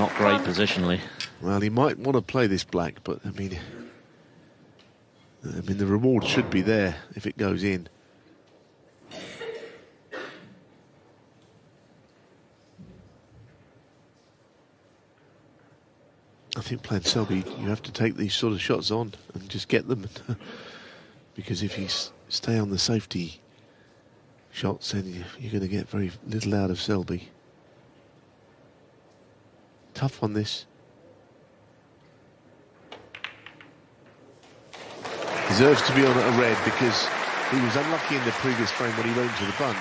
not great positionally. Well, he might want to play this black, but I mean the reward should be there if it goes in. I think playing Selby, you have to take these sort of shots on and just get them. Because if you stay on the safety shots, then you're going to get very little out of Selby. Tough on this. Deserves to be on a red because he was unlucky in the previous frame when he went into the bunch.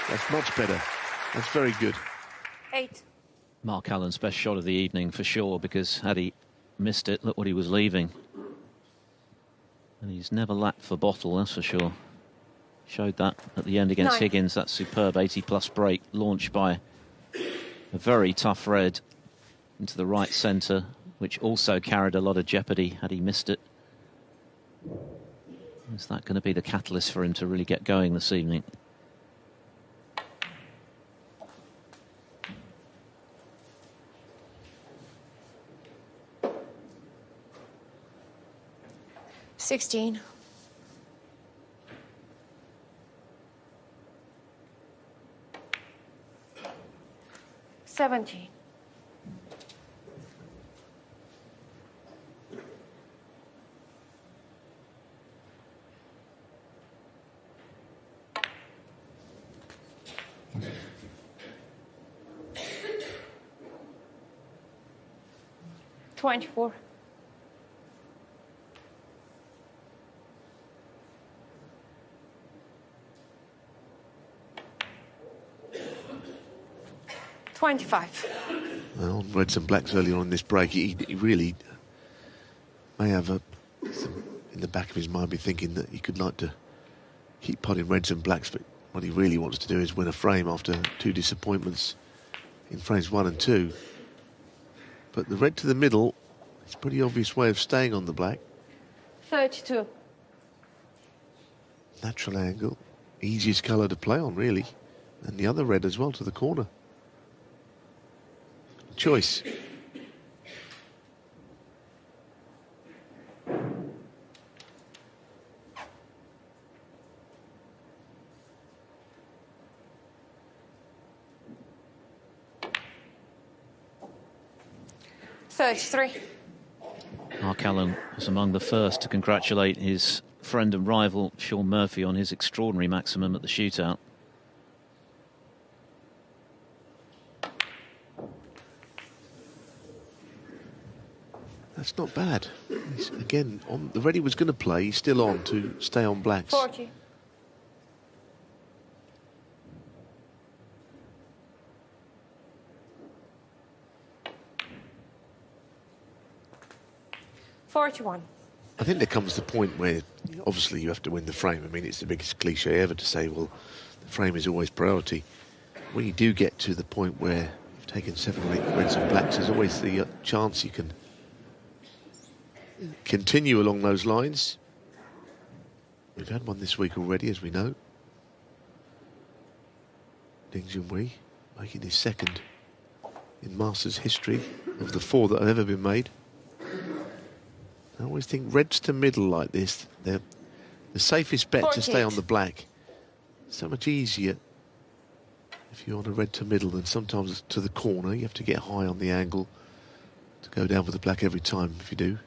That's much better. That's very good. 8. Mark Allen's best shot of the evening for sure, because had he missed it, look what he was leaving. And he's never lapped for bottle, that's for sure. Showed that at the end against 9. Higgins, that superb 80-plus break launched by a very tough red into the right centre, which also carried a lot of jeopardy had he missed it. Is that going to be the catalyst for him to really get going this evening? $16. 17. 24. 25. Well, reds and blacks earlier on in this break, he really may have in the back of his mind be thinking that he could like to keep potting reds and blacks, but what he really wants to do is win a frame after 2 disappointments in frames 1 and 2. But the red to the middle, it's a pretty obvious way of staying on the black. 32. Natural angle, easiest colour to play on really, and the other red as well to the corner. Choice. Mark Allen was among the first to congratulate his friend and rival Sean Murphy on his extraordinary maximum at the shootout. That's not bad. He's, again, on the red he was going to play, he's still on to stay on blacks. 40. $41. I think there comes the point where obviously you have to win the frame. I mean, it's the biggest cliche ever to say, well, the frame is always priority. When you do get to the point where you've taken 7 or 8 reds and blacks, there's always the chance you can continue along those lines. We've had one this week already, as we know. Ding Junhui making his second in Masters history of the 4 that have ever been made. I always think reds to middle like this, they're the safest bet 48. to stay on the black. So much easier if you're on a red to middle than sometimes to the corner. You have to get high on the angle to go down with the black every time if you do.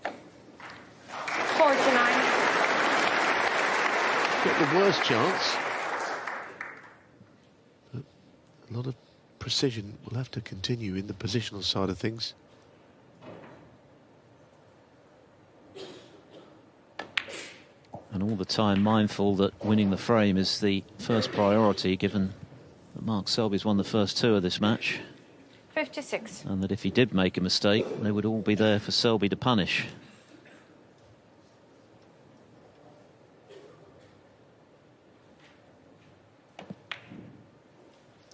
49. Got the worst chance. But a lot of precision will have to continue in the positional side of things. And all the time mindful that winning the frame is the first priority, given that Mark Selby's won the first 2 of this match. 56. And that if he did make a mistake, they would all be there for Selby to punish.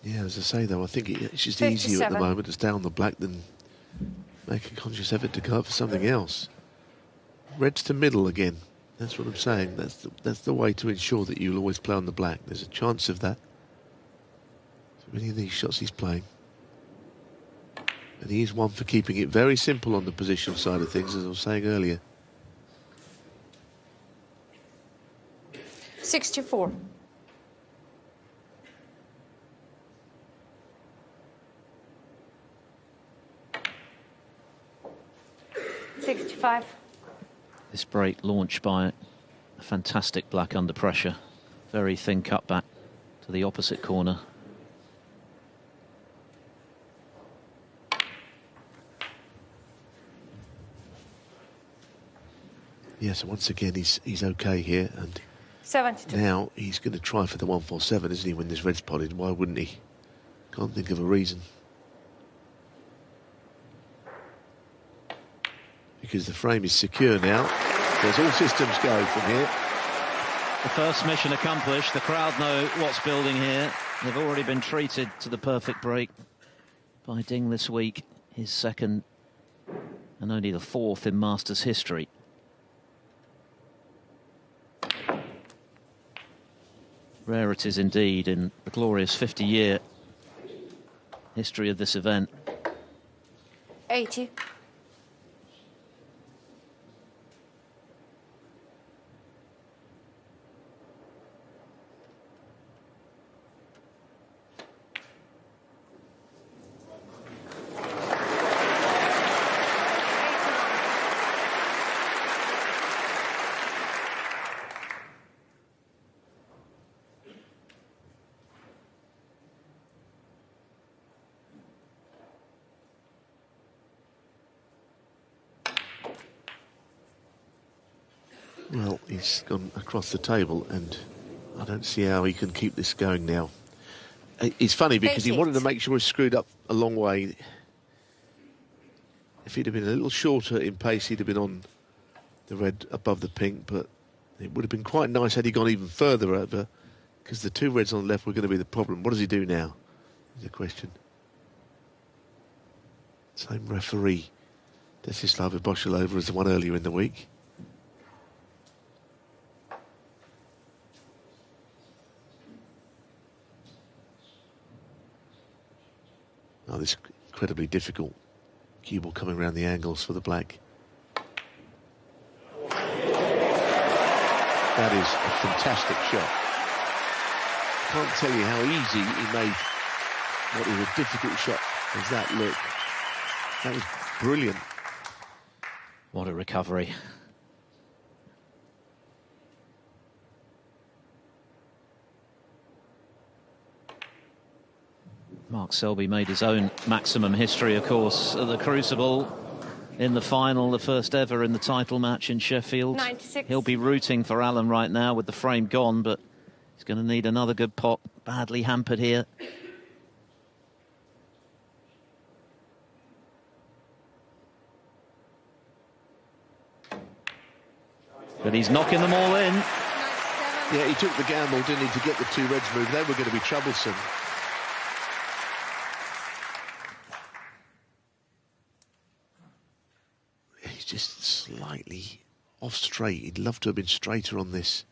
Yeah, as I say, though, I think it's just easier at the 57. moment to stay on the black than make a conscious effort to go up for something else. Reds to middle again. That's what I'm saying. That's the way to ensure that you'll always play on the black. There's a chance of that. So many of these shots he's playing. And he is one for keeping it very simple on the positional side of things, as I was saying earlier. 64. 65. This break launched by a fantastic black under pressure. Very thin cut back to the opposite corner. Yeah, so once again, he's okay here. And 72. now he's going to try for the 147, isn't he, when this red's potted? Why wouldn't he? Can't think of a reason. Because the frame is secure now. There's all systems go from here. The first mission accomplished. The crowd know what's building here. They've already been treated to the perfect break by Ding this week. His second and only the fourth in Masters history. Rarities indeed in the glorious 50-year history of this event. 80. Well, he's gone across the table, and I don't see how he can keep this going now. It's funny because he wanted to make sure he screwed up a long way. If he'd have been a little shorter in pace, he'd have been on the red above the pink, but it would have been quite nice had he gone even further over, because the two reds on the left were going to be the problem. What does he do now? Is the question. Same referee, Desislava Boshalova, as the one earlier in the week. Oh, this is incredibly difficult. Cue ball coming around the angles for the black. That is a fantastic shot. I can't tell you how easy he made what was a difficult shot as that look. That was brilliant. What a recovery. Mark Selby made his own maximum history, of course, at the Crucible in the final, the first ever in the title match in Sheffield. 96. He'll be rooting for Alen right now with the frame gone, but he's going to need another good pot. Badly hampered here. But he's knocking them all in. 97. Yeah, he took the gamble, didn't he, to get the two reds moved. They were going to be troublesome. He's just slightly off straight. He'd love to have been straighter on this.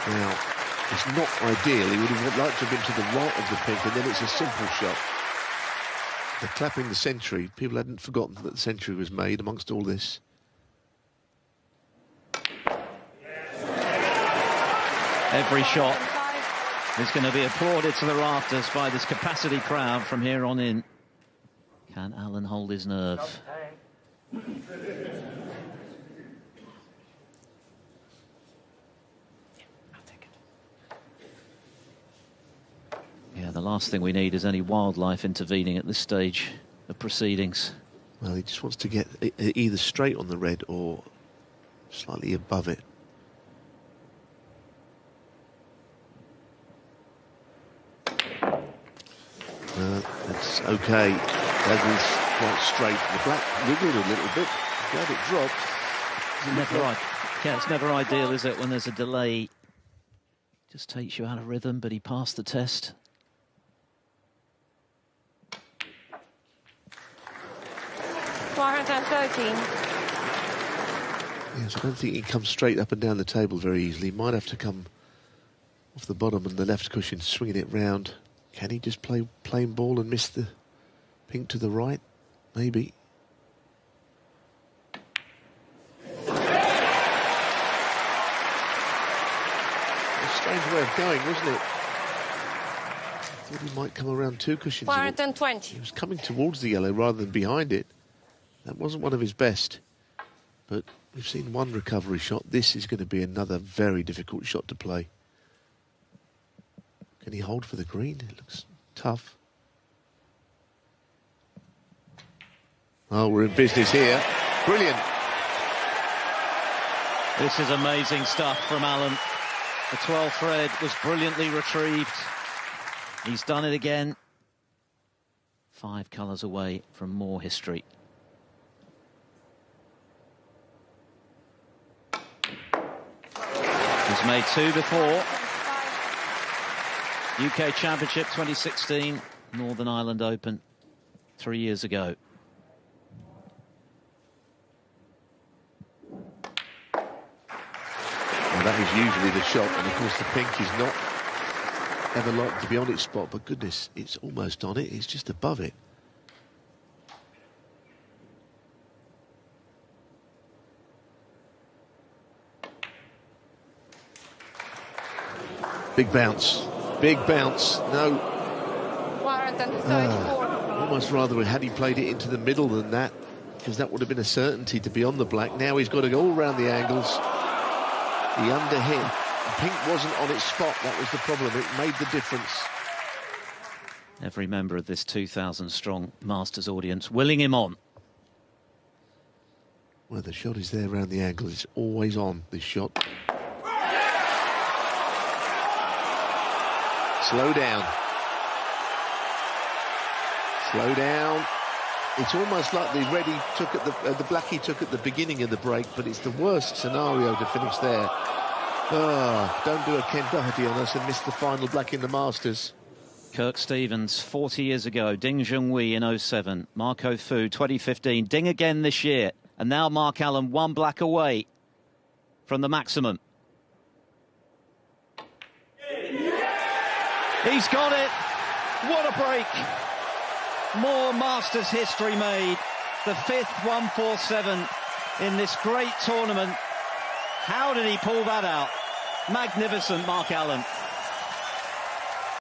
Now, it's not ideal. He would have liked to have been to the right of the pink, and then it's a simple shot. They're clapping the century. People hadn't forgotten that the century was made amongst all this. Every shot is going to be applauded to the rafters by this capacity crowd from here on in. Can Alen hold his nerve? Yeah, the last thing we need is any wildlife intervening at this stage of proceedings. Well, he just wants to get either straight on the red or slightly above it. That's okay. That was quite straight. The black wiggled a little bit. Glad it dropped. It's never ideal, is it, when there's a delay? Just takes you out of rhythm, but he passed the test. $413. Yes, I don't think he can come straight up and down the table very easily. He might have to come off the bottom and the left cushion, swinging it round. Can he just play plain ball and miss the pink to the right? Maybe. Strange way of going, wasn't it? Thought he might come around 2 cushions. 420. He was coming towards the yellow rather than behind it. That wasn't one of his best. But we've seen one recovery shot. This is going to be another very difficult shot to play. Can he hold for the green? It looks tough. Oh, we're in business here. Brilliant. This is amazing stuff from Alen. The 12th thread was brilliantly retrieved. He's done it again. 5 colours away from more history. He's made 2 before. UK Championship 2016, Northern Ireland Open 3 years ago. That is usually the shot, and of course the pink is not ever likely to be on its spot, but goodness, it's almost on it, it's just above it. Big bounce, no. 134. Almost rather had he played it into the middle than that, because that would have been a certainty to be on the black. Now he's got to go all around the angles. The underhit. The pink wasn't on its spot. That was the problem. It made the difference. Every member of this 2,000-strong Masters audience willing him on. Well, the shot is there around the angle. It's always on, this shot. Slow down. Slow down. It's almost like the red he took at the black he took at the beginning of the break, but it's the worst scenario to finish there. Oh, don't do a Ken Doherty on us and miss the final black in the Masters. Kirk Stevens, 40 years ago. Ding Junhui in 07. Marco Fu, 2015. Ding again this year. And now Mark Allen, 1 black away from the maximum. He's got it. What a break. More Masters history made. The 5th 147 in this great tournament. How did he pull that out? Magnificent, Mark Allen.